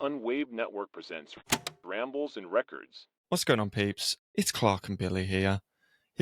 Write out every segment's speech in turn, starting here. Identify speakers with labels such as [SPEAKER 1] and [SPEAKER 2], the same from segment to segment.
[SPEAKER 1] Unwaved Network presents Rambles N Records.
[SPEAKER 2] What's going on, peeps? It's Clark and Billy here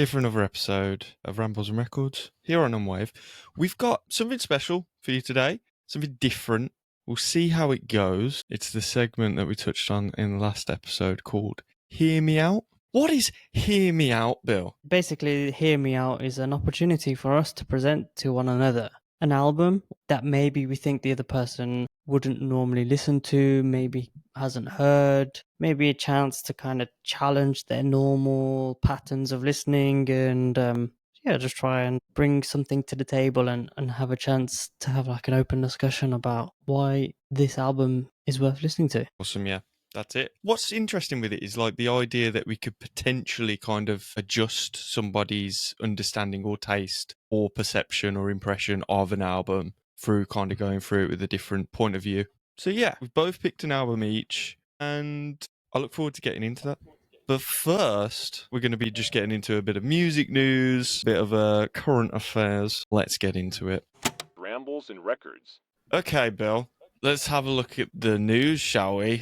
[SPEAKER 2] for another episode of Rambles N Records here on Unwave. We've got something special for you today, something different. We'll see how it goes. It's the segment that we touched on in the last episode called Hear Me Out. What is Hear Me Out, Bill?
[SPEAKER 3] Basically, Hear Me Out is an opportunity for us to present to one another an album that maybe we think the other person wouldn't normally listen to, maybe hasn't heard, maybe a chance to kind of challenge their normal patterns of listening and just try and bring something to the table and have a chance to have like an open discussion about why this album is worth listening to.
[SPEAKER 2] Awesome, yeah. That's it. What's interesting with it is like the idea that we could potentially kind of adjust somebody's understanding or taste or perception or impression of an album through kind of going through it with a different point of view. So yeah, we've both picked an album each and I look forward to getting into that. But first, we're going to be just getting into a bit of music news, a bit of current affairs. Let's get into it.
[SPEAKER 1] Rambles N Records.
[SPEAKER 2] Okay, Bill, let's have a look at the news, shall we?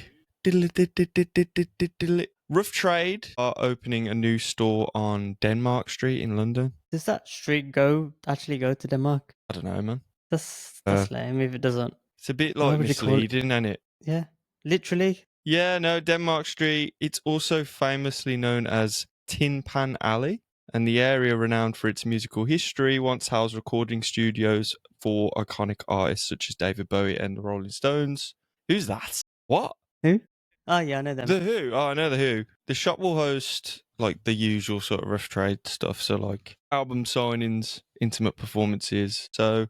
[SPEAKER 2] Rough Trade are opening a new store on Denmark Street in London.
[SPEAKER 3] Does that street actually go to Denmark?
[SPEAKER 2] I don't know, man.
[SPEAKER 3] That's lame if it doesn't.
[SPEAKER 2] It's a bit like misleading, isn't it?
[SPEAKER 3] Yeah, literally.
[SPEAKER 2] Yeah, no, Denmark Street. It's also famously known as Tin Pan Alley, and the area, renowned for its musical history, once housed recording studios for iconic artists such as David Bowie and the Rolling Stones. Who's that? What?
[SPEAKER 3] Who? Oh, yeah, I know them.
[SPEAKER 2] The Who. Oh, I know The Who. The shop will host like the usual sort of Rough Trade stuff. So like album signings, intimate performances. So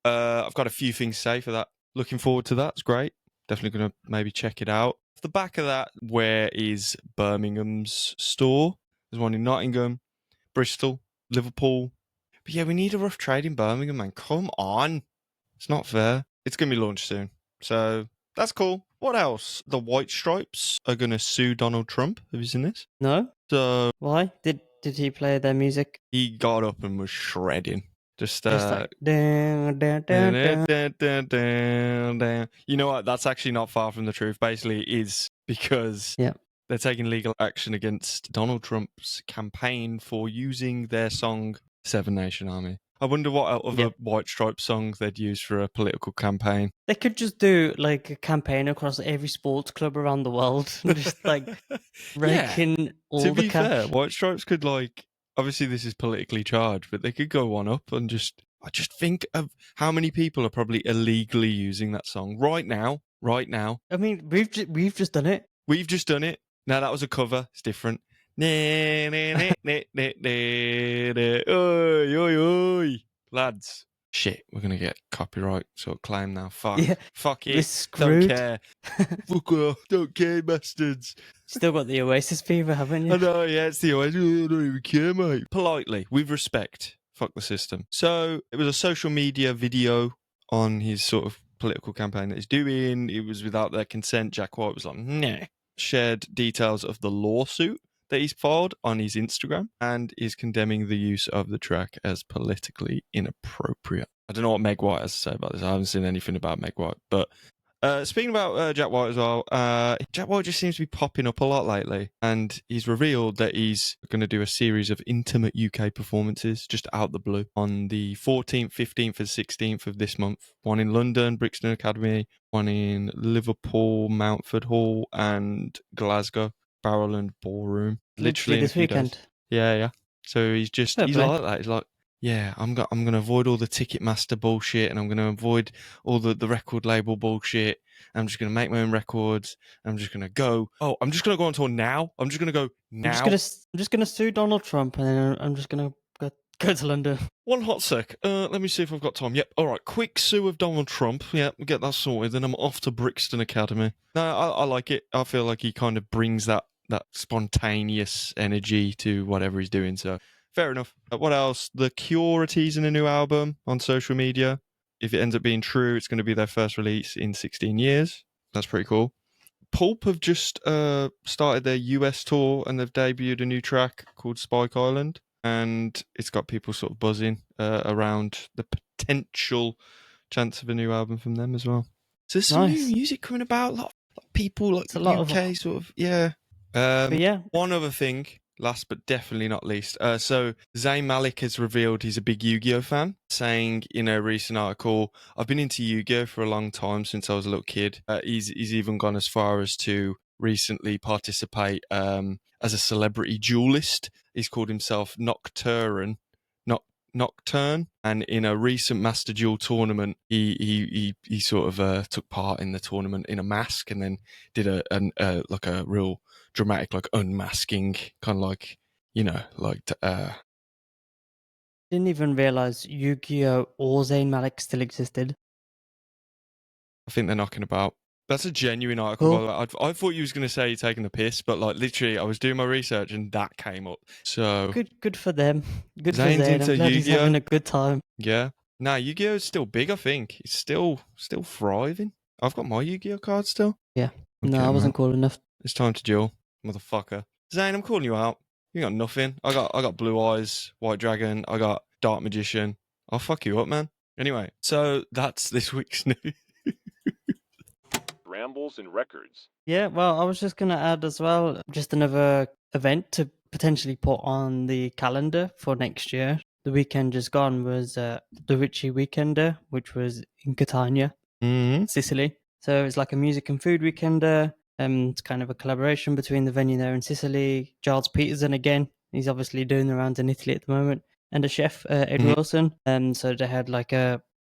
[SPEAKER 2] I've got a few things to say for that. Looking forward to that. It's great. Definitely going to maybe check it out. Off the back of that, where is Birmingham's store? There's one in Nottingham, Bristol, Liverpool. But yeah, we need a Rough Trade in Birmingham, man. Come on. It's not fair. It's going to be launched soon. So that's cool. What else? The White Stripes are going to sue Donald Trump. Have you seen this?
[SPEAKER 3] No?
[SPEAKER 2] So
[SPEAKER 3] Why? Did he play their music?
[SPEAKER 2] he got up and was shredding. Just
[SPEAKER 3] like, dun, dun, dun, dun.
[SPEAKER 2] You know what? That's actually not far from the truth. Basically, it is because they're taking legal action against Donald Trump's campaign for using their song Seven Nation Army. I wonder what other White Stripes songs they'd use for a political campaign.
[SPEAKER 3] They could just do like a campaign across every sports club around the world and just like rake in all the cash.
[SPEAKER 2] To be fair, White Stripes could like, obviously this is politically charged, but they could go one up and I just think of how many people are probably illegally using that song right now.
[SPEAKER 3] I mean, we've just done it.
[SPEAKER 2] We've just done it. Now that was a cover. It's different. Oi. Lads. Shit, we're going to get copyright sort of claim now. Fuck.
[SPEAKER 3] Yeah.
[SPEAKER 2] Fuck it.
[SPEAKER 3] We're screwed.
[SPEAKER 2] Don't care. Fuck off. Don't care, bastards.
[SPEAKER 3] Still got the Oasis fever, haven't you?
[SPEAKER 2] I know, yeah, it's the Oasis. I don't even care, mate. Politely, with respect. Fuck the system. So it was a social media video on his sort of political campaign that he's doing. It was without their consent. Jack White was like, nah. Shared details of the lawsuit that he's filed on his Instagram and is condemning the use of the track as politically inappropriate. I don't know what Meg White has to say about this. I haven't seen anything about Meg White. But speaking about Jack White as well, Jack White just seems to be popping up a lot lately. And he's revealed that he's going to do a series of intimate UK performances just out the blue on the 14th, 15th and 16th of this month. One in London, Brixton Academy, one in Liverpool, Mountford Hall and Glasgow. Barrowland Ballroom. Literally
[SPEAKER 3] this weekend.
[SPEAKER 2] Days. Yeah. So he's like that. He's like, yeah, I'm going to avoid all the Ticketmaster bullshit and I'm going to avoid all the record label bullshit. I'm just going to make my own records. I'm just going to go. Oh, I'm just going to go on tour now. I'm just going to go now.
[SPEAKER 3] I'm just going to sue Donald Trump and then I'm just going to go to London.
[SPEAKER 2] One hot sec. Let me see if I've got time. Yep. All right. Quick sue of Donald Trump. Yeah, we'll get that sorted. Then I'm off to Brixton Academy. No, I like it. I feel like he kind of brings that spontaneous energy to whatever he's doing. So fair enough. What else? The Cure are teasing a new album on social media. If it ends up being true, it's going to be their first release in 16 years. That's pretty cool. Pulp have just started their US tour and they've debuted a new track called Spike Island. And it's got people sort of buzzing around the potential chance of a new album from them as well. So there's some new music coming about. A lot of people like
[SPEAKER 3] It's a lot of-
[SPEAKER 2] UK sort of, yeah.
[SPEAKER 3] But yeah,
[SPEAKER 2] One other thing, last but definitely not least. So Zayn Malik has revealed he's a big Yu-Gi-Oh fan, saying in a recent article, "I've been into Yu-Gi-Oh for a long time, since I was a little kid." He's even gone as far as to recently participate as a celebrity duelist. He's called himself Nocturne, and in a recent Master Duel tournament, he sort of took part in the tournament in a mask, and then did a like a real dramatic like unmasking, kind of like, you know, like
[SPEAKER 3] didn't even realize Yu-Gi-Oh or Zayn Malik still existed.
[SPEAKER 2] I think they're knocking about. That's a genuine article, by
[SPEAKER 3] Cool.
[SPEAKER 2] the way. I thought you was going to say you're taking the piss, but like literally, I was doing my research and that came up. So
[SPEAKER 3] Good for them. Good for
[SPEAKER 2] Zayn's
[SPEAKER 3] Zayn. I'm
[SPEAKER 2] into
[SPEAKER 3] glad he's
[SPEAKER 2] Yu-Gi-Oh.
[SPEAKER 3] having a good time.
[SPEAKER 2] Yeah. Nah, Yu-Gi-Oh is still big, I think. It's still thriving. I've got my Yu-Gi-Oh card still.
[SPEAKER 3] Yeah.
[SPEAKER 2] Okay,
[SPEAKER 3] No, I wasn't
[SPEAKER 2] mate.
[SPEAKER 3] cool enough.
[SPEAKER 2] It's time to duel, motherfucker. Zayn, I'm calling you out. You got nothing. I got Blue Eyes, White Dragon. I got Dark Magician. I'll fuck you up, man. Anyway, so that's this week's news.
[SPEAKER 1] Rambles N Records.
[SPEAKER 3] Yeah, well, I was just going to add as well, just another event to potentially put on the calendar for next year. The weekend just gone was the Richie Weekender, which was in Catania,
[SPEAKER 2] Mm-hmm.
[SPEAKER 3] Sicily. So it's like a music and food weekender. It's kind of a collaboration between the venue there in Sicily. Giles Peterson again, he's obviously doing the rounds in Italy at the moment, and a chef, Ed
[SPEAKER 2] Mhm.
[SPEAKER 3] Wilson. So they had like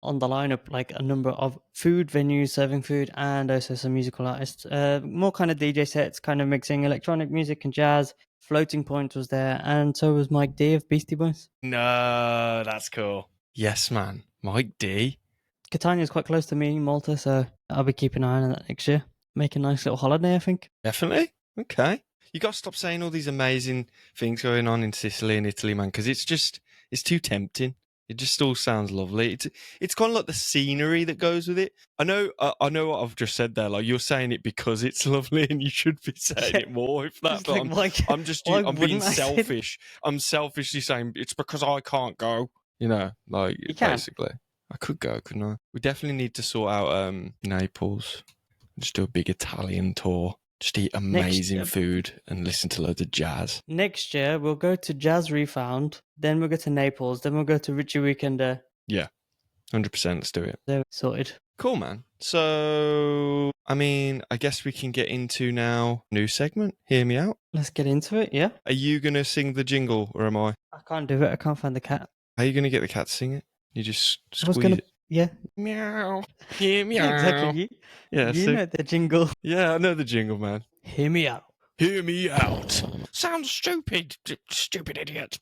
[SPEAKER 3] on the lineup like a number of food venues serving food, and also some musical artists. More kind of DJ sets, kind of mixing electronic music and jazz. Floating Point was there, and so was Mike D of Beastie Boys.
[SPEAKER 2] No, that's cool. Yes, man. Mike D.
[SPEAKER 3] Catania is quite close to me, Malta, so I'll be keeping an eye on that next year. Make a nice little holiday, I think.
[SPEAKER 2] Definitely. Okay. You got to stop saying all these amazing things going on in Sicily and Italy, man, because it's too tempting. It just all sounds lovely. It's kind of like the scenery that goes with it. I know what I've just said there. Like, you're saying it because it's lovely, and you should be saying
[SPEAKER 3] Yeah.
[SPEAKER 2] it more. If that,
[SPEAKER 3] Just
[SPEAKER 2] but
[SPEAKER 3] like, why-
[SPEAKER 2] I'm just
[SPEAKER 3] why
[SPEAKER 2] I'm being
[SPEAKER 3] wouldn't I say that?
[SPEAKER 2] selfish. I'm selfishly saying it's because I can't go. You know, like
[SPEAKER 3] You can.
[SPEAKER 2] basically, I could go, couldn't I? We definitely need to sort out Naples. Just do a big Italian tour. Just eat amazing
[SPEAKER 3] year.
[SPEAKER 2] food and listen to loads of jazz.
[SPEAKER 3] Next year, we'll go to Jazz Refound, then we'll go to Naples, then we'll go to Richie Weekender.
[SPEAKER 2] Yeah, 100%. Let's do it.
[SPEAKER 3] They're sorted.
[SPEAKER 2] Cool, man. So, I mean, I guess we can get into now new segment. Hear me out.
[SPEAKER 3] Let's get into it, yeah?
[SPEAKER 2] Are you gonna sing the jingle, or am I?
[SPEAKER 3] I can't do it. I can't find the cat.
[SPEAKER 2] How are you gonna get the cat to sing it? You just
[SPEAKER 3] I was
[SPEAKER 2] squeeze
[SPEAKER 3] going to...
[SPEAKER 2] it.
[SPEAKER 3] Yeah.
[SPEAKER 2] Meow. Hear me
[SPEAKER 3] Yeah,
[SPEAKER 2] out.
[SPEAKER 3] exactly.
[SPEAKER 2] Yeah,
[SPEAKER 3] You
[SPEAKER 2] see?
[SPEAKER 3] know the jingle.
[SPEAKER 2] Yeah, I know the jingle, man.
[SPEAKER 3] Hear me out.
[SPEAKER 2] Hear me out. Sounds stupid, stupid idiot.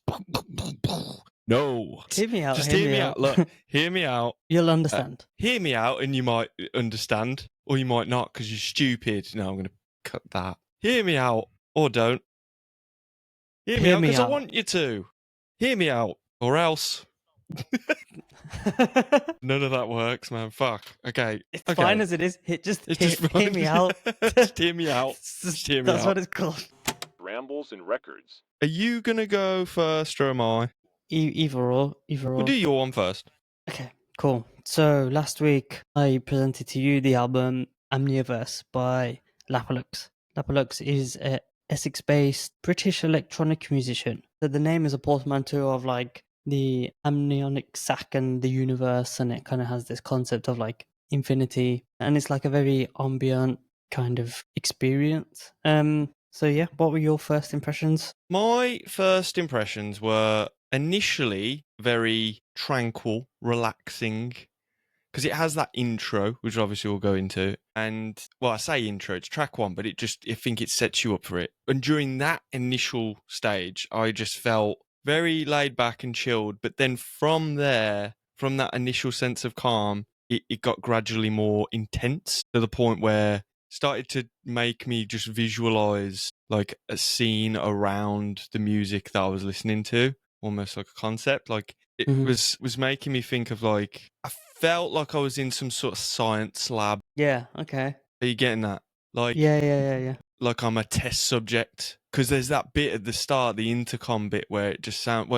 [SPEAKER 2] No.
[SPEAKER 3] Hear me out.
[SPEAKER 2] Just hear me out. Look, hear me out.
[SPEAKER 3] You'll understand.
[SPEAKER 2] Hear me out, and you might understand, or you might not because you're stupid. No, I'm going to cut that. Hear me out, or don't. Hear me
[SPEAKER 3] Hear
[SPEAKER 2] out
[SPEAKER 3] me
[SPEAKER 2] because I
[SPEAKER 3] out.
[SPEAKER 2] want you to. Hear me out, or else. None of that works, man. Fuck. Okay.
[SPEAKER 3] It's
[SPEAKER 2] okay.
[SPEAKER 3] fine as it is.
[SPEAKER 2] It's
[SPEAKER 3] Hear
[SPEAKER 2] fine.
[SPEAKER 3] me out.
[SPEAKER 2] Just hear me out. Just hear me
[SPEAKER 3] That's
[SPEAKER 2] out.
[SPEAKER 3] what it's called.
[SPEAKER 1] Rambles N Records.
[SPEAKER 2] Are you going to go first, or am I?
[SPEAKER 3] Either or.
[SPEAKER 2] We'll do your one first.
[SPEAKER 3] Okay, cool. So last week I presented to you the album Amnioverse by Lapalux. Lapalux is a Essex-based British electronic musician. So the name is a portmanteau of like the amniotic sac and the universe, and it kind of has this concept of like infinity, and it's like a very ambient kind of experience. So yeah, what were your first impressions?
[SPEAKER 2] My first impressions were initially very tranquil, relaxing, because it has that intro, which obviously we'll go into. And, well, I say intro, it's track one, but I think it sets you up for it. And during that initial stage, I just felt very laid back and chilled. But then from there, from that initial sense of calm, it got gradually more intense to the point where started to make me just visualize like a scene around the music that I was listening to, almost like a concept. Like it was making me think of like, I felt like I was in some sort of science lab.
[SPEAKER 3] Yeah, okay.
[SPEAKER 2] Are you getting that? Like,
[SPEAKER 3] Yeah.
[SPEAKER 2] like I'm a test subject, because there's that bit at the start, the intercom bit, where it sounds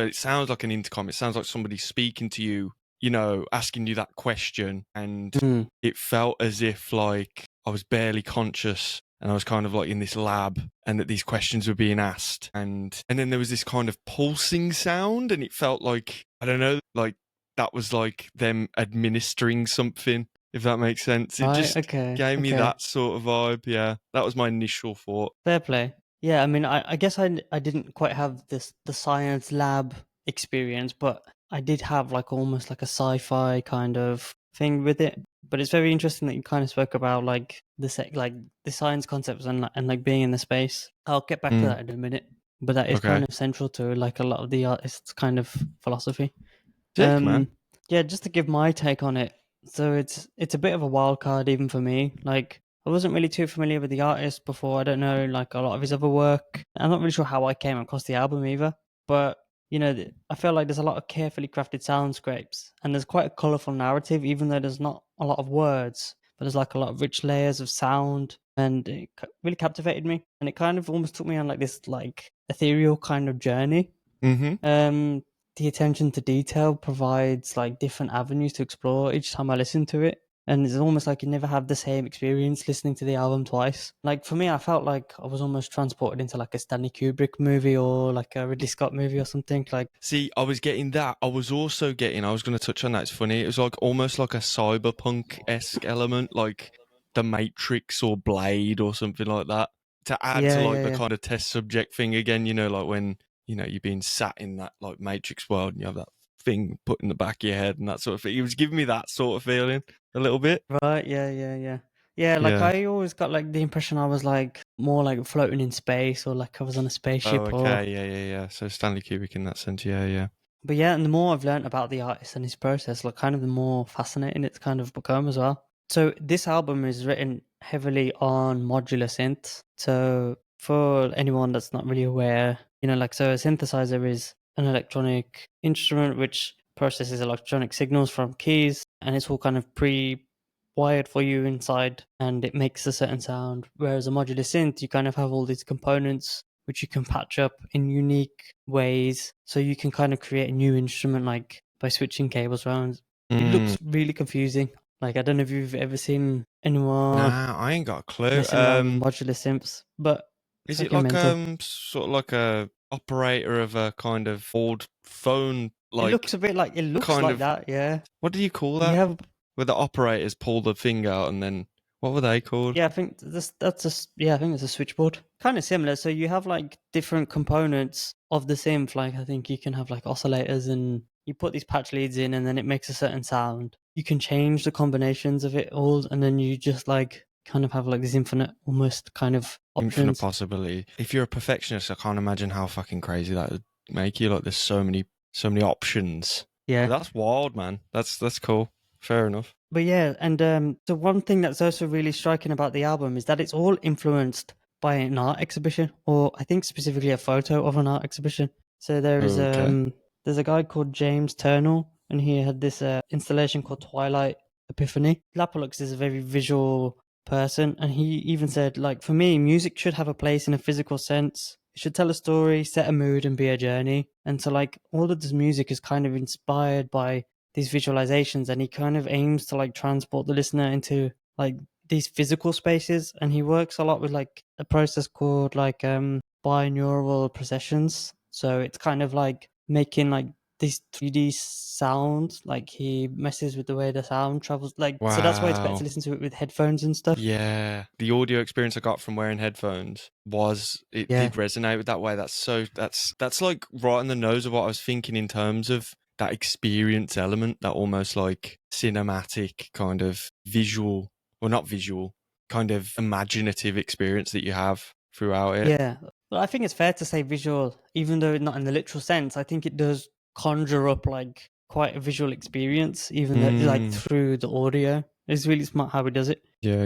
[SPEAKER 2] like an intercom. It sounds like somebody speaking to you, you know, asking you that question, and it felt as if like I was barely conscious. And I was kind of like in this lab, and that these questions were being asked, and then there was this kind of pulsing sound, and it felt like, I don't know, like that was like them administering something, if that makes sense. It
[SPEAKER 3] Right,
[SPEAKER 2] just
[SPEAKER 3] okay,
[SPEAKER 2] gave me
[SPEAKER 3] okay.
[SPEAKER 2] that sort of vibe. Yeah, that was my initial thought.
[SPEAKER 3] Fair play. Yeah, I mean, I guess I didn't quite have the science lab experience, but I did have like almost like a sci-fi kind of thing with it. But it's very interesting that you kind of spoke about like like the science concepts and like being in the space. I'll get back to that in a minute. But that is kind
[SPEAKER 2] Okay.
[SPEAKER 3] of central to like a lot of the artists' kind of philosophy.
[SPEAKER 2] Sick, man.
[SPEAKER 3] Yeah, just to give my take on it. So it's a bit of a wild card even for me. Like I wasn't really too familiar with the artist before. I don't know like a lot of his other work. I'm not really sure how I came across the album either. But I feel like there's a lot of carefully crafted soundscapes, and there's quite a colorful narrative, even though there's not a lot of words. But there's like a lot of rich layers of sound, and it really captivated me. And it kind of almost took me on like this like ethereal kind of journey.
[SPEAKER 2] Mm-hmm.
[SPEAKER 3] The attention to detail provides like different avenues to explore each time I listen to it. And it's almost like you never have the same experience listening to the album twice. Like for me, I felt like I was almost transported into like a Stanley Kubrick movie or like a Ridley Scott movie or something. Like,
[SPEAKER 2] See, I was getting that. I was going to touch on that. It's funny. It was like almost like a cyberpunk-esque element, like The Matrix or Blade or something like that. To add to
[SPEAKER 3] yeah,
[SPEAKER 2] like
[SPEAKER 3] yeah,
[SPEAKER 2] the
[SPEAKER 3] yeah.
[SPEAKER 2] kind of test subject thing again, like when, you're being sat in that like Matrix world and you have that thing put in the back of your head and that sort of thing. It was giving me that sort of feeling a little bit.
[SPEAKER 3] Right, yeah, yeah, yeah. Yeah, like
[SPEAKER 2] Yeah.
[SPEAKER 3] I always got like the impression I was like more like floating in space or like I was on a
[SPEAKER 2] Oh,
[SPEAKER 3] spaceship or
[SPEAKER 2] okay. Yeah. So Stanley Kubrick in that sense. Yeah.
[SPEAKER 3] but yeah, and the more I've learned about the artist and his process, like kind of the more fascinating it's kind of become as well. So this album is written heavily on modular synths. So for anyone that's not really aware, like so a synthesizer is an electronic instrument which processes electronic signals from keys, and it's all kind of pre-wired for you inside, and it makes a certain sound. Whereas a modular synth, you kind of have all these components which you can patch up in unique ways, so you can kind of create a new instrument like by switching cables around. It looks really confusing. Like I don't know if you've ever seen anyone
[SPEAKER 2] Nah, I ain't got a clue.
[SPEAKER 3] messing around with modular synths, but it's
[SPEAKER 2] Is it
[SPEAKER 3] fucking
[SPEAKER 2] like
[SPEAKER 3] mental.
[SPEAKER 2] sort of like a operator of a kind of old phone,
[SPEAKER 3] It looks
[SPEAKER 2] like
[SPEAKER 3] a bit like it looks
[SPEAKER 2] kind
[SPEAKER 3] like
[SPEAKER 2] of,
[SPEAKER 3] that, yeah.
[SPEAKER 2] what do you call
[SPEAKER 3] You
[SPEAKER 2] that?
[SPEAKER 3] have
[SPEAKER 2] Where the operators pull the thing out and then what were they called?
[SPEAKER 3] Yeah, I think I think it's a switchboard. Kind of similar. So you have like different components of the synth. Like I think you can have like oscillators, and you put these patch leads in, and then it makes a certain sound. You can change the combinations of it all, and then you just like kind of have like this infinite, almost kind of
[SPEAKER 2] Infinite
[SPEAKER 3] options.
[SPEAKER 2] possibility. If you're a perfectionist, I can't imagine how fucking crazy that would make you. Like there's so many options.
[SPEAKER 3] Yeah.
[SPEAKER 2] But that's wild, man. That's cool. Fair enough.
[SPEAKER 3] But yeah, and the one thing that's also really striking about the album is that it's all influenced by an art exhibition, or I think specifically a photo of an art exhibition. So
[SPEAKER 2] Okay.
[SPEAKER 3] there's a guy called James Turnell, and he had this installation called Twilight Epiphany. Lapalux is a very visual person, and he even said, like, for me, music should have a place in a physical sense. It should tell a story, set a mood, and be a journey. And so, like, all of this music is kind of inspired by these visualizations, and he kind of aims to like transport the listener into like these physical spaces, and he works a lot with like a process called like binaural processions. So it's kind of like making like these 3D sounds, like he messes with the way the sound travels, like so that's why it's better to
[SPEAKER 2] Wow.
[SPEAKER 3] listen to it with headphones and stuff.
[SPEAKER 2] Yeah, the audio experience I got from wearing headphones it
[SPEAKER 3] Yeah,
[SPEAKER 2] did resonate with that way. That's like right on the nose of what I was thinking in terms of that experience element, that almost like cinematic kind of visual, or not visual, kind of imaginative experience that you have throughout it.
[SPEAKER 3] yeah. Well, I think it's fair to say visual, even though not in the literal sense. I think it does conjure up like quite a visual experience, even though like
[SPEAKER 2] Mm.
[SPEAKER 3] through the audio. It's really smart how he does it.
[SPEAKER 2] Yeah.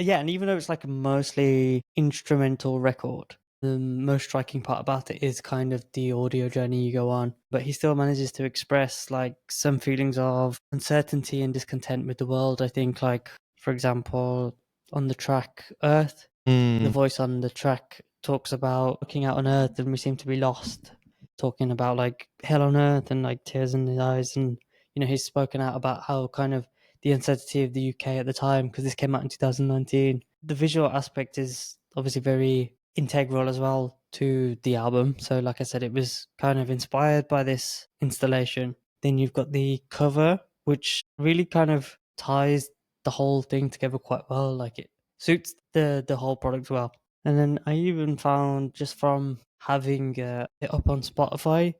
[SPEAKER 3] Yeah, and even though it's like a mostly instrumental record, the most striking part about it is kind of the audio journey you go on. But he still manages to express like some feelings of uncertainty and discontent with the world. I think, like, for example, on the track Earth, the
[SPEAKER 2] Mm.
[SPEAKER 3] voice on the track talks about looking out on Earth and we seem to be lost, talking about like hell on Earth and like tears in his eyes. And, he's spoken out about how kind of the uncertainty of the UK at the time, because this came out in 2019. The visual aspect is obviously very integral as well to the album. So, like I said, it was kind of inspired by this installation. Then you've got the cover, which really kind of ties the whole thing together quite well. Like it suits the whole product well. And then I even found, just from having it up on Spotify,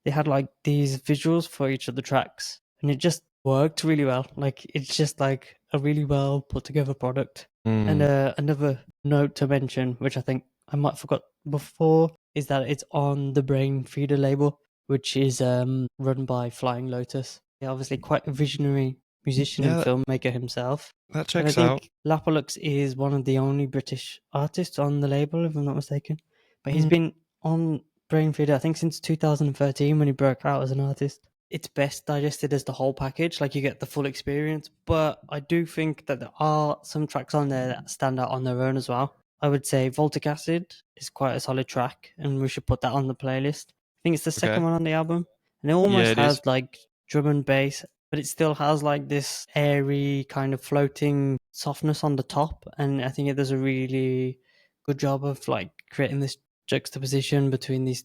[SPEAKER 3] they had like these visuals for each of the tracks, and it just worked really well. Like it's just like a really well put together product. And another note to mention, which I think I might have forgot before, is that it's on the Brain Feeder label, which is run by Flying Lotus. Yeah, obviously quite a visionary musician and
[SPEAKER 2] Yeah,
[SPEAKER 3] filmmaker himself.
[SPEAKER 2] that
[SPEAKER 3] And I
[SPEAKER 2] checks out.
[SPEAKER 3] think Lapalux is one of the only British artists on the label, if I'm not mistaken. But he's been on Brain Feeder, I think, since 2013 when he broke out as an artist. It's best digested as the whole package, like you get the full experience. But I do think that there are some tracks on there that stand out on their own as well. I would say Voltic Acid is quite a solid track, and we should put that on the playlist. I think it's the second
[SPEAKER 2] Okay.
[SPEAKER 3] one on the album, and it
[SPEAKER 2] Yeah,
[SPEAKER 3] almost
[SPEAKER 2] it
[SPEAKER 3] has
[SPEAKER 2] is.
[SPEAKER 3] like drum and bass, but it still has like this airy kind of floating softness on the top, and I think it does a really good job of like creating this juxtaposition between these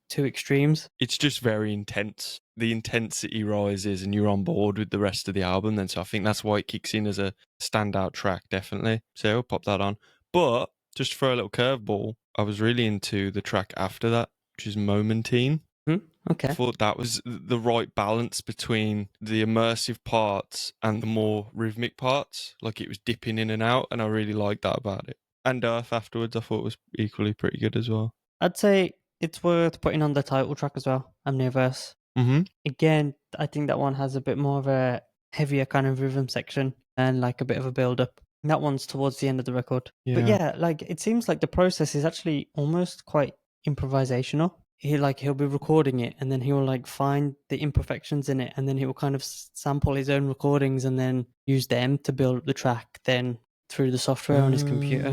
[SPEAKER 3] two extremes.
[SPEAKER 2] It's just very intense. The intensity rises and you're on board with the rest of the album then. So I think that's why it kicks in as a standout track, definitely. So I'll pop that on. But just to throw a little curveball, I was really into the track after that, which is Momentine. I
[SPEAKER 3] Okay.
[SPEAKER 2] thought that was the right balance between the immersive parts and the more rhythmic parts. Like it was dipping in and out, and I really liked that about it. And Earth afterwards, I thought was equally pretty good as well.
[SPEAKER 3] I'd say it's worth putting on the title track as well, Amnioverse.
[SPEAKER 2] Mm-hmm.
[SPEAKER 3] Again, I think that one has a bit more of a heavier kind of rhythm section and like a bit of a build up. That one's towards the end of the record. But yeah, like it seems like the process is actually almost quite improvisational. He'll be recording it, and then he will like find the imperfections in it, and then he will kind of sample his own recordings and then use them to build up the track then through the software on his computer.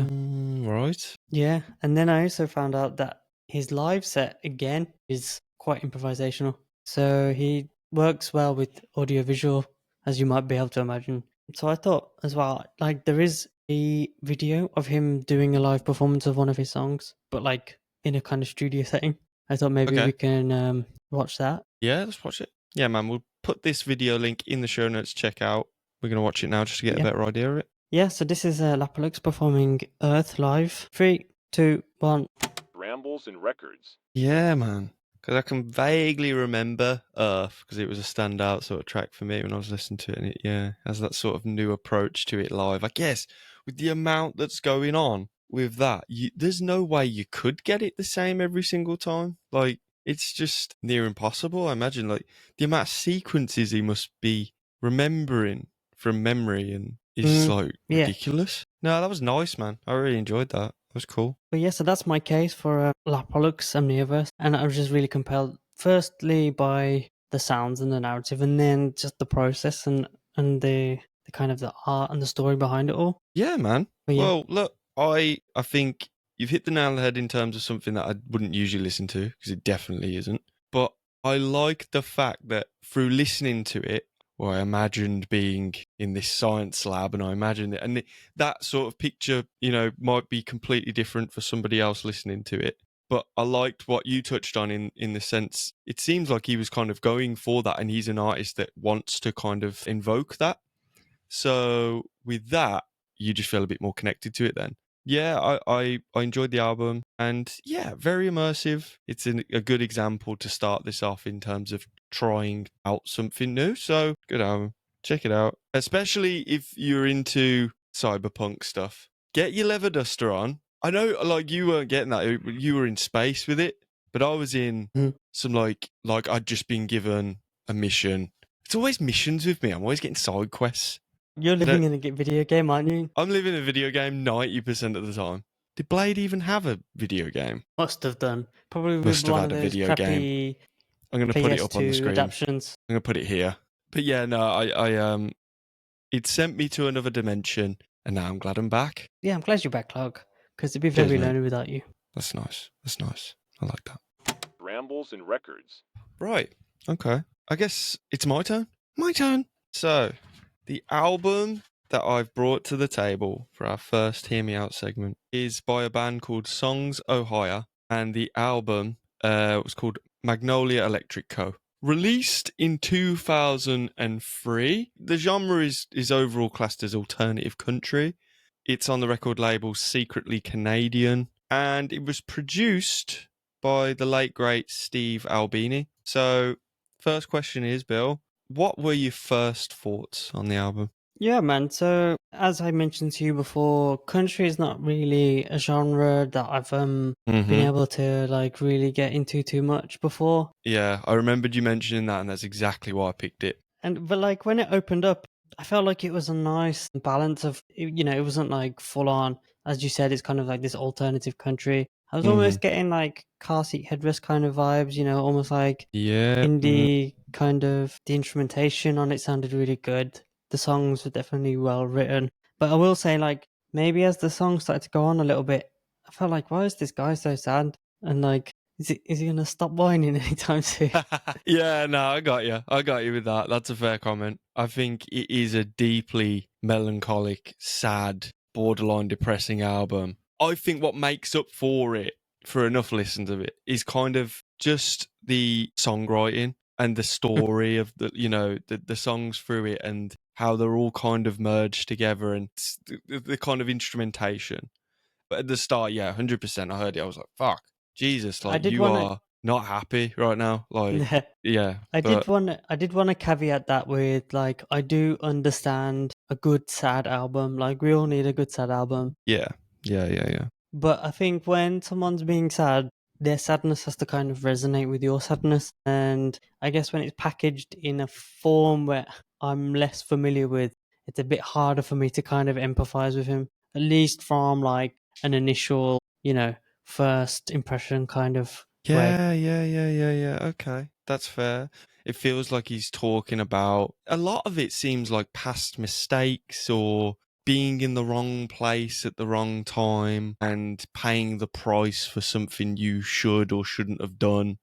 [SPEAKER 2] Right.
[SPEAKER 3] Yeah, and then I also found out that his live set again is quite improvisational. So he works well with audiovisual, as you might be able to imagine. So I thought as well, like there is a video of him doing a live performance of one of his songs, but like in a kind of studio setting. I thought maybe
[SPEAKER 2] Okay.
[SPEAKER 3] we can watch that.
[SPEAKER 2] Yeah, let's watch it. Yeah, man, we'll put this video link in the show notes. Check out. We're going to watch it now just to get a
[SPEAKER 3] Yeah.
[SPEAKER 2] better idea of it.
[SPEAKER 3] Yeah, so this is Lapalux performing Earth live. 3, 2, 1.
[SPEAKER 1] Rambles N Records.
[SPEAKER 2] Yeah, man. Because I can vaguely remember Earth because it was a standout sort of track for me when I was listening to it. And it, has that sort of new approach to it live. I guess with the amount that's going on with that, there's no way you could get it the same every single time. Like, it's just near impossible. I imagine, like, the amount of sequences he must be remembering from memory and it's like
[SPEAKER 3] yeah.
[SPEAKER 2] ridiculous. No, that was nice, man. I really enjoyed that. It was cool.
[SPEAKER 3] But yeah, so that's my case for Lapalux Amnioverse, and I was just really compelled, firstly by the sounds and the narrative, and then just the process and the kind of the art and the story behind it all.
[SPEAKER 2] Yeah, man.
[SPEAKER 3] But yeah.
[SPEAKER 2] Well, look, I think you've hit the nail on the head in terms of something that I wouldn't usually listen to because it definitely isn't. But I like the fact that through listening to it, well, I imagined being in this science lab and I imagined it. And that sort of picture, might be completely different for somebody else listening to it. But I liked what you touched on in the sense, it seems like he was kind of going for that and he's an artist that wants to kind of invoke that. So with that, you just feel a bit more connected to it then. Yeah, I enjoyed the album and yeah, very immersive. It's a good example to start this off in terms of trying out something new. So good album. Check it out. Especially if you're into cyberpunk stuff. Get your leather duster on. I know like you weren't getting that. You were in space with it, but I was in some like I'd just been given a mission. It's always missions with me. I'm always getting side quests.
[SPEAKER 3] You're living in a video game, aren't you?
[SPEAKER 2] I'm living a video game 90% of the time. Did Blade even have a video game?
[SPEAKER 3] Must have done. Probably with
[SPEAKER 2] Must have
[SPEAKER 3] one
[SPEAKER 2] had
[SPEAKER 3] of
[SPEAKER 2] a
[SPEAKER 3] those
[SPEAKER 2] video
[SPEAKER 3] crappy
[SPEAKER 2] game. I'm going to put it up on the
[SPEAKER 3] PS2
[SPEAKER 2] screen.
[SPEAKER 3] adaptions.
[SPEAKER 2] I'm going to put it here. But yeah, no, it sent me to another dimension, and now I'm glad I'm back.
[SPEAKER 3] Yeah, I'm glad you're back, Log, because it'd be
[SPEAKER 2] Cheers,
[SPEAKER 3] very
[SPEAKER 2] mate.
[SPEAKER 3] lonely without you.
[SPEAKER 2] That's nice. That's nice. I like that.
[SPEAKER 1] Rambles N Records.
[SPEAKER 2] Right. Okay. I guess it's my turn. My turn. So, The album that I've brought to the table for our first Hear Me Out segment is by a band called Songs Ohio, and the album was called Magnolia Electric Co. Released in 2003, the genre is overall classed as alternative country. It's on the record label Secretly Canadian, and it was produced by the late great Steve Albini. So, first question is, Bill, what were your first thoughts on the album?
[SPEAKER 3] Yeah, man. So, as I mentioned to you before, country is not really a genre that I've been able to like really get into too much before.
[SPEAKER 2] Yeah, I remembered you mentioning that, and that's exactly why I picked it.
[SPEAKER 3] But like when it opened up, I felt like it was a nice balance of, it wasn't like full on. As you said, it's kind of like this alternative country. I was almost getting like car seat headrest kind of vibes, almost like
[SPEAKER 2] Yeah.
[SPEAKER 3] indie kind of. The instrumentation on it sounded really good. The songs were definitely well written. But I will say, like, maybe as the song started to go on a little bit, I felt like, why is this guy so sad? And like, is he gonna stop whining anytime soon?
[SPEAKER 2] Yeah, no, I got you. I got you with that. That's a fair comment. I think it is a deeply melancholic, sad, borderline depressing album. I think what makes up for it, for enough listens of it, is kind of just the songwriting and the story of the songs through it and how they're all kind of merged together and the kind of instrumentation. But at the start, yeah, 100%. I heard it. I was like, fuck, Jesus,
[SPEAKER 3] I
[SPEAKER 2] like
[SPEAKER 3] did
[SPEAKER 2] you
[SPEAKER 3] want to.
[SPEAKER 2] are not happy right now. Like, yeah,
[SPEAKER 3] I
[SPEAKER 2] but
[SPEAKER 3] did want to caveat that with like I do understand a good sad album. Like we all need a good sad album.
[SPEAKER 2] yeah.
[SPEAKER 3] But I think when someone's being sad, their sadness has to kind of resonate with your sadness. And I guess when it's packaged in a form where I'm less familiar with, it's a bit harder for me to kind of empathize with him. At least from like an initial, first impression kind of way.
[SPEAKER 2] Yeah. Okay, that's fair. It feels like he's talking about a lot of it seems like past mistakes or being in the wrong place at the wrong time and paying the price for something you should or shouldn't have done.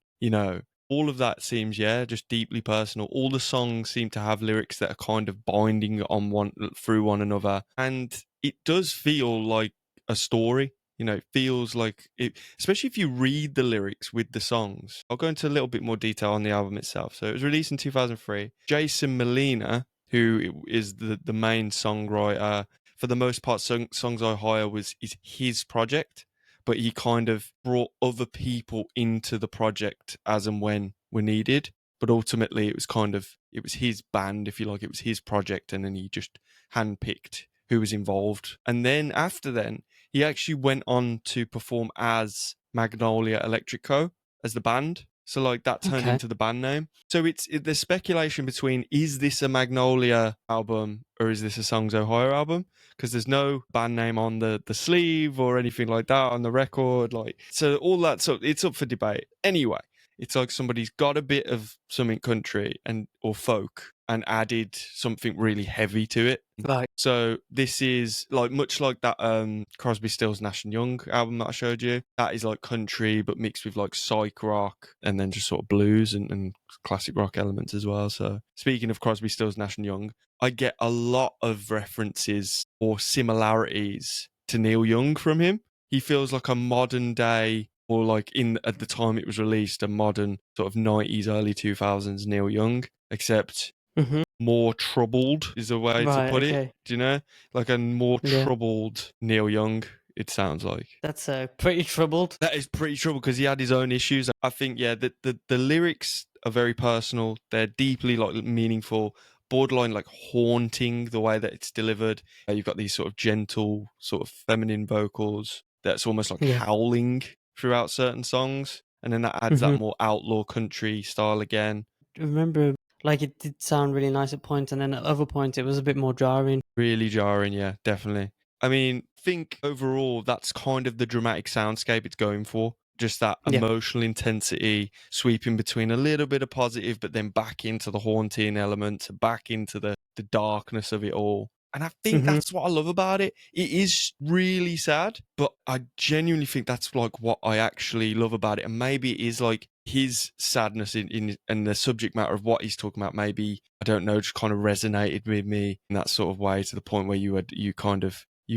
[SPEAKER 2] All of that seems, yeah, just deeply personal. All the songs seem to have lyrics that are kind of binding on through one another. And it does feel like a story. It feels like it, especially if you read the lyrics with the songs. I'll go into a little bit more detail on the album itself. So it was released in 2003. Jason Molina, who is the main songwriter, for the most part, Songs I Hire is his project, but he kind of brought other people into the project as and when were needed. But ultimately, it was his band, if you like. It was his project, and then he just handpicked who was involved. And then after then, he actually went on to perform as Magnolia Electric Co. as the band. So like that turned
[SPEAKER 3] Okay.
[SPEAKER 2] into the band name. So there's speculation between, is this a Magnolia album or is this a Songs Ohio album? Because there's no band name on the sleeve or anything like that on the record. Like, so all that, so it's up for debate. Anyway, it's like somebody's got a bit of something country or folk and added something really heavy to it.
[SPEAKER 3] Right.
[SPEAKER 2] So this is like much like that Crosby, Stills, Nash and Young album that I showed you. That is like country but mixed with like psych rock and then just sort of blues and classic rock elements as well. So speaking of Crosby, Stills, Nash and Young, I get a lot of references or similarities to Neil Young from him. He feels like a modern day, or like at the time it was released, a modern sort of 90s, early 2000s Neil Young, except more troubled is a way to
[SPEAKER 3] Right.
[SPEAKER 2] put
[SPEAKER 3] Okay.
[SPEAKER 2] it. Do you know? Like a more
[SPEAKER 3] Yeah.
[SPEAKER 2] troubled Neil Young, it sounds like.
[SPEAKER 3] That's pretty troubled.
[SPEAKER 2] That is pretty troubled because he had his own issues. I think, yeah, the lyrics are very personal. They're deeply like meaningful, borderline like haunting the way that it's delivered. You've got these sort of gentle, sort of feminine vocals that's almost like
[SPEAKER 3] Yeah.
[SPEAKER 2] howling throughout certain songs. And then that adds that more outlaw country style again.
[SPEAKER 3] Remember, like it did sound really nice at points, and then at other points it was a bit more jarring.
[SPEAKER 2] Really jarring, yeah, definitely. I mean, think overall that's kind of the dramatic soundscape it's going for. Just that
[SPEAKER 3] Yeah.
[SPEAKER 2] emotional intensity, sweeping between a little bit of positive, but then back into the haunting element, back into the darkness of it all. And I think that's what I love about it. It is really sad, but I genuinely think that's like what I actually love about it. And maybe it is like his sadness in the subject matter of what he's talking about, maybe, I don't know, just kind of resonated with me in that sort of way, to the point where you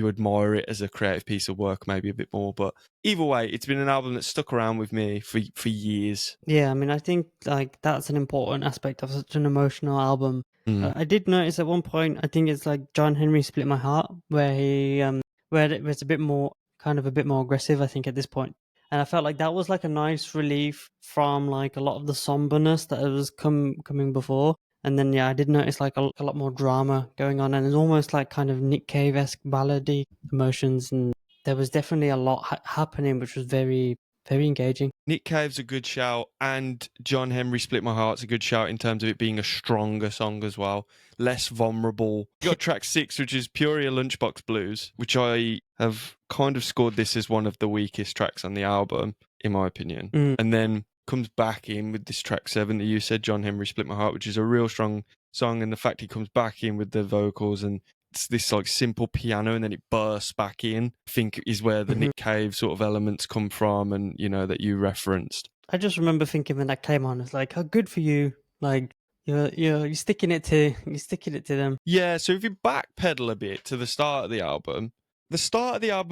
[SPEAKER 2] admire it as a creative piece of work maybe a bit more. But either way, it's been an album that stuck around with me for years.
[SPEAKER 3] Yeah, I mean, I think like that's an important aspect of such an emotional album.
[SPEAKER 2] Mm.
[SPEAKER 3] I did notice at one point, I think it's like John Henry Split My Heart, where where it was a bit more aggressive, I think, at this point. And I felt like that was like a nice relief from like a lot of the somberness that was coming before. And then yeah, I did notice like a lot more drama going on, and it's almost like kind of Nick Cave-esque ballady emotions, and there was definitely a lot happening, which was very, very engaging.
[SPEAKER 2] Nick Cave's a good shout, and John Henry Split My Heart's a good shout in terms of it being a stronger song as well, less vulnerable. You got track 6, which is Peoria Lunchbox Blues, which I have kind of scored this as one of the weakest tracks on the album, in my opinion. And then comes back in with this track 7 that you said, John Henry Split My Heart, which is a real strong song, and the fact he comes back in with the vocals and it's this like simple piano and then it bursts back in, I think is where the Nick Cave sort of elements come from, and you know, that you referenced.
[SPEAKER 3] I just remember thinking when that came on, it's like, oh, good for you. Like you're sticking it to them.
[SPEAKER 2] Yeah, so if you backpedal a bit to the start of the album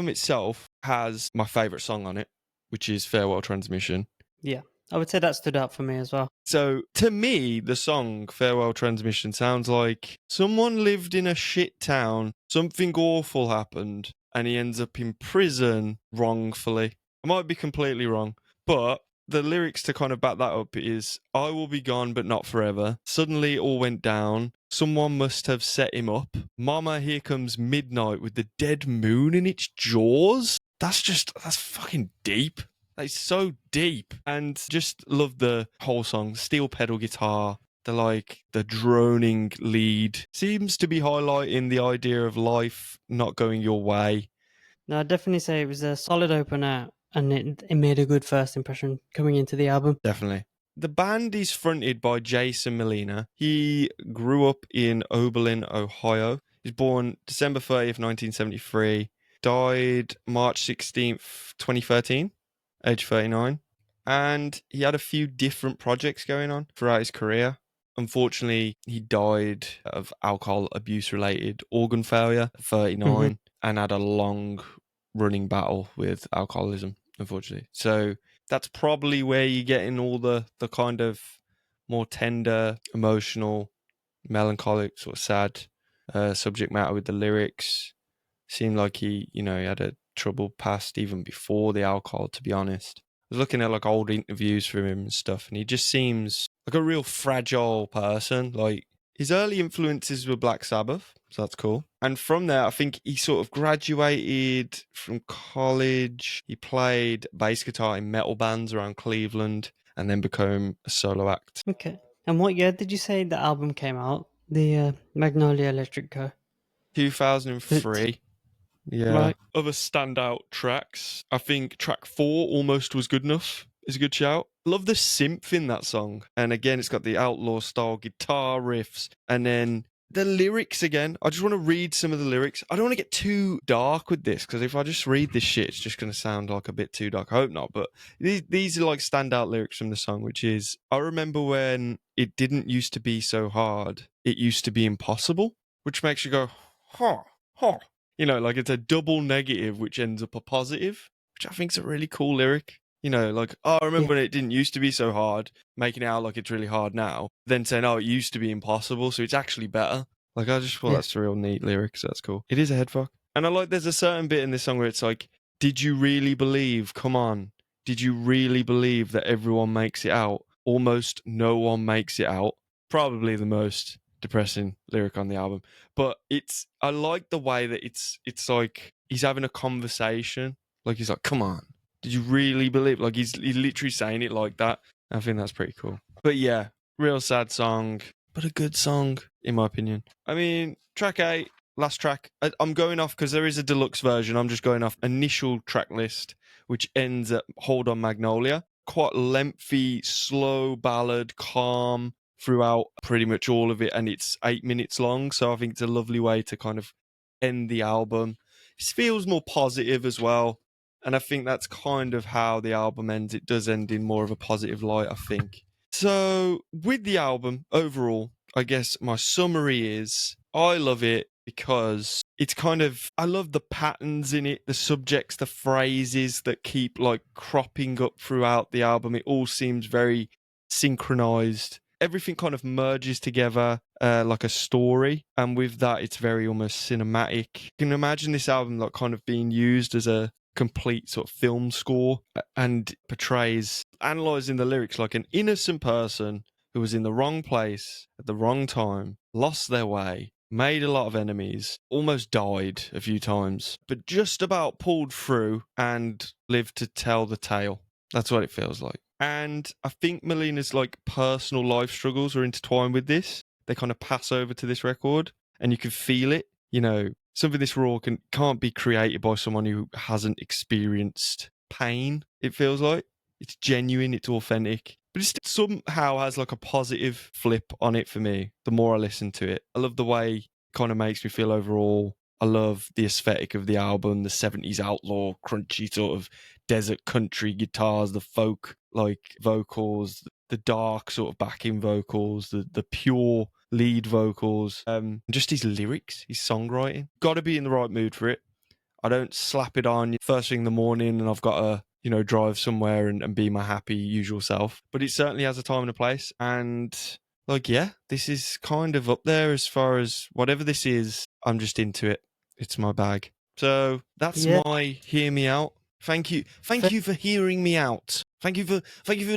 [SPEAKER 2] itself has my favourite song on it, which is Farewell Transmission.
[SPEAKER 3] Yeah, I would say that stood out for me as well.
[SPEAKER 2] So to me, the song Farewell Transmission sounds like someone lived in a shit town, something awful happened, and he ends up in prison wrongfully. I might be completely wrong, but the lyrics to kind of back that up is, I will be gone but not forever. Suddenly it all went down. Someone must have set him up. Mama, here comes midnight with the dead moon in its jaws. That's fucking deep. It's so deep, and just love the whole song. Steel pedal guitar, the droning lead seems to be highlighting the idea of life not going your way.
[SPEAKER 3] No, I'd definitely say it was a solid opener, and it made a good first impression coming into the album.
[SPEAKER 2] Definitely. The band is fronted by Jason Molina. He grew up in Oberlin, Ohio. He was born December 30th, 1973. Died March 16th, 2013. Age 39, and he had a few different projects going on throughout his career. Unfortunately, he died of alcohol abuse related organ failure at 39 and had a long running battle with alcoholism, unfortunately. So that's probably where you're getting all the kind of more tender, emotional, melancholic, sort of sad subject matter with the lyrics. Seemed like he had a troubled past even before the alcohol, to be honest. I was looking at like old interviews from him and stuff, and he just seems like a real fragile person. Like, his early influences were Black Sabbath, so that's cool. And from there, I think he sort of graduated from college. He played bass guitar in metal bands around Cleveland and then became a solo act.
[SPEAKER 3] Okay. And what year did you say the album came out? The Magnolia Electric Co.
[SPEAKER 2] 2003. Yeah.
[SPEAKER 3] Right.
[SPEAKER 2] Other standout tracks, I think track 4, Almost Was Good Enough, is a good shout. Love the synth in that song. And again, it's got the outlaw style guitar riffs. And then the lyrics again. I just want to read some of the lyrics. I don't want to get too dark with this, because if I just read this shit, it's just going to sound like a bit too dark. I hope not. But these are like standout lyrics from the song, which is, I remember when it didn't used to be so hard. It used to be impossible, which makes you go, huh. You know, like it's a double negative, which ends up a positive, which I think is a really cool lyric. You know, like, oh, I remember when it didn't used to be so hard, making it out like it's really hard now, then saying, oh, it used to be impossible, so it's actually better. Like, I just thought that's a real neat lyric, so that's cool. It is a head fuck. And I like, there's a certain bit in this song where it's like, did you really believe, come on, did you really believe that everyone makes it out? Almost no one makes it out. Probably the most depressing lyric on the album, but I like the way that it's like he's having a conversation, like he's like, come on, did you really believe, like he's literally saying it like that. I think that's pretty cool. But yeah, real sad song, but a good song in my opinion. I mean, track 8, last track, I'm going off because there is a deluxe version. I'm just going off initial track list, which ends at Hold On Magnolia. Quite lengthy, slow ballad, calm throughout pretty much all of it, and it's 8 minutes long, so I think it's a lovely way to kind of end the album. It feels more positive as well. And I think that's kind of how the album ends. It does end in more of a positive light, I think. So, with the album overall, I guess my summary is I love it because it's kind of, I love the patterns in it, the subjects, the phrases that keep like cropping up throughout the album. It all seems very synchronized. Everything kind of merges together like a story. And with that, it's very almost cinematic. You can imagine this album like kind of being used as a complete sort of film score and portrays, analysing the lyrics like an innocent person who was in the wrong place at the wrong time, lost their way, made a lot of enemies, almost died a few times, but just about pulled through and lived to tell the tale. That's what it feels like. And I think Melina's like personal life struggles are intertwined with this. They kind of pass over to this record and you can feel it. You know, something this raw can't be created by someone who hasn't experienced pain, it feels like. It's genuine, it's authentic. But it somehow has like a positive flip on it for me, the more I listen to it. I love the way it kind of makes me feel overall. I love the aesthetic of the album, the 70s outlaw, crunchy sort of desert country guitars, the folk like vocals, the dark sort of backing vocals, the pure lead vocals, just his lyrics, his songwriting. Got to be in the right mood for it. I don't slap it on first thing in the morning and I've got to, you know, drive somewhere and be my happy usual self. But it certainly has a time and a place. And like, yeah, this is kind of up there as far as whatever this is, I'm just into it. It's my bag. So that's my hear me out. Thank you. Thank you for hearing me out. Thank you for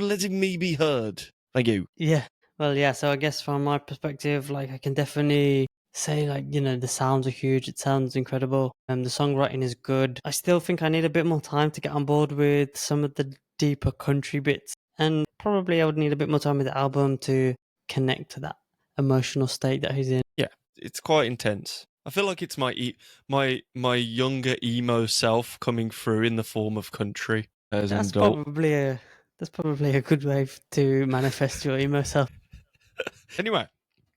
[SPEAKER 2] letting me be heard. Thank you.
[SPEAKER 3] Yeah. Well, yeah. So I guess from my perspective, like I can definitely say, like, you know, the sounds are huge. It sounds incredible. And the songwriting is good. I still think I need a bit more time to get on board with some of the deeper country bits. And probably I would need a bit more time with the album to connect to that emotional state that he's in.
[SPEAKER 2] Yeah, it's quite intense. I feel like it's my younger emo self coming through in the form of country as an adult.
[SPEAKER 3] That's probably a good way to manifest your emo self.
[SPEAKER 2] Anyway,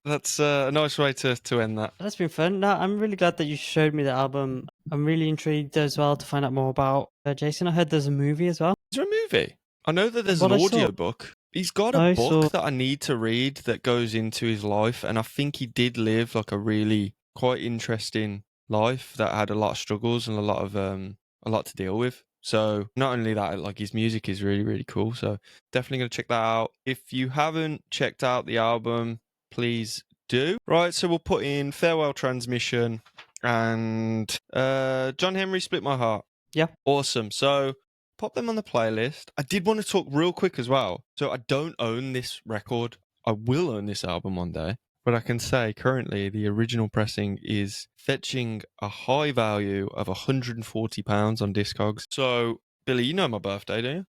[SPEAKER 2] that's a nice way to end that.
[SPEAKER 3] That's been fun. No, I'm really glad that you showed me the album. I'm really intrigued as well to find out more about Jason. I heard there's a movie as well.
[SPEAKER 2] Is there a movie? I know that there's an audio book. He's got a book that I need to read that goes into his life, and I think he did live like a really quite interesting life that had a lot of struggles and a lot to deal with. So not only that, like his music is really, really cool. So definitely going to check that out. If you haven't checked out the album, please do. Right, so we'll put in Farewell Transmission and John Henry Split My Heart.
[SPEAKER 3] Yeah.
[SPEAKER 2] Awesome. So pop them on the playlist. I did want to talk real quick as well. So I don't own this record. I will own this album one day. But I can say currently the original pressing is fetching a high value of £140 on Discogs. So, Billy, you know my birthday, do you?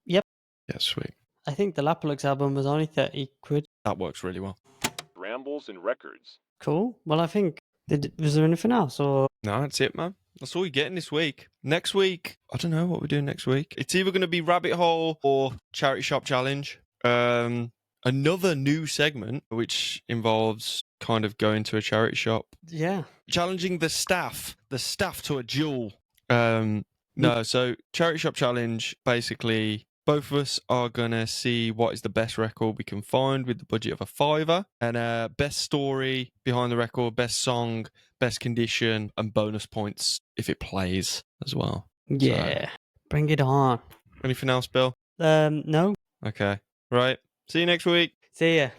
[SPEAKER 3] Yep.
[SPEAKER 2] Yeah, sweet.
[SPEAKER 3] I think the Lapalux album was only 30 quid.
[SPEAKER 2] That works really well.
[SPEAKER 1] Rambles N Records.
[SPEAKER 3] Cool. Well, I think, was there anything else? Or
[SPEAKER 2] no, that's it, man. That's all you're getting this week. Next week, I don't know what we're doing next week. It's either going to be Rabbit Hole or Charity Shop Challenge. Another new segment, which involves kind of going to a charity shop.
[SPEAKER 3] Yeah.
[SPEAKER 2] Challenging the staff to a duel. No, so Charity Shop Challenge, basically, both of us are going to see what is the best record we can find with the budget of £5. And best story behind the record, best song, best condition, and bonus points if it plays as well.
[SPEAKER 3] Yeah. So, bring it on.
[SPEAKER 2] Anything else, Bill?
[SPEAKER 3] No.
[SPEAKER 2] Okay. Right. See you next week.
[SPEAKER 3] See ya.